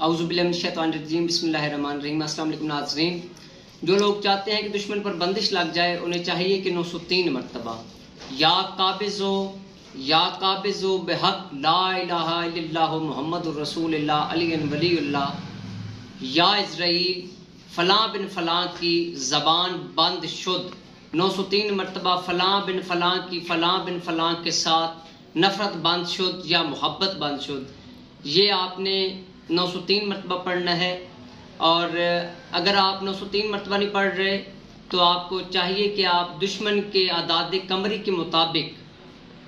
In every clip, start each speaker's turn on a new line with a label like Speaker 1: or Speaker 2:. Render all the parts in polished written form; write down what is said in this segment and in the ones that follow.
Speaker 1: औज़ुबिल्लाहिमिनश्शैतानिर्रजीम बिस्मिल्लाहिर्रहमानिर्रहीम। अस्सलाम वालेकुम नाज़रीन। जो लोग चाहते हैं कि दुश्मन पर बंदिश लग जाए, उन्हें चाहिए कि 903 मरतबा या काबिज़ो बेहक ला इलाहा इल्लल्लाहु मुहम्मदुर रसूलुल्लाह अलिय्युन वलीयुल्लाह या इज़राइल फ़लाँ बिन फ़लाँ की ज़बान बंद शुद। 903 मरतबा फ़लाँ बिन फ़लाँ की फ़लाँ बिन फ़लाँ के साथ नफ़रत बंद शुद या मोहब्बत बंद शुद। ये आपने 903 मरतबा पढ़ना है। और अगर आप 903 मरतबा नहीं पढ़ रहे तो आपको चाहिए कि आप दुश्मन के आदाद कमरी के मुताबिक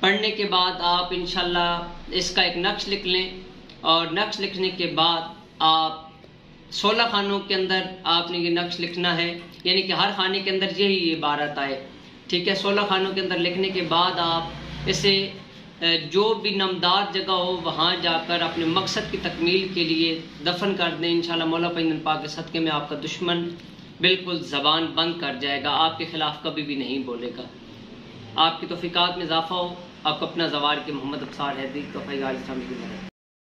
Speaker 1: पढ़ने के बाद आप इंशाल्लाह इसका एक नक्श लिख लें। और नक्श लिखने के बाद आप 16 खानों के अंदर आपने ये नक्श लिखना है, यानी कि हर खाने के अंदर यही इबारत आए। ठीक है, 16 खानों के अंदर लिखने के बाद आप इसे जो भी नमदार जगह हो वहाँ जाकर अपने मकसद की तकमील के लिए दफन कर दें। इंशाल्लाह मौला पैगंबर पाक के सदक़े में आपका दुश्मन बिल्कुल ज़बान बंद कर जाएगा, आपके ख़िलाफ़ कभी भी नहीं बोलेगा। आपकी तौफ़ीक़ात में इजाफ़ा हो। आपको अपना ज़वार के मोहम्मद अब्सार हैदी तोफ़ा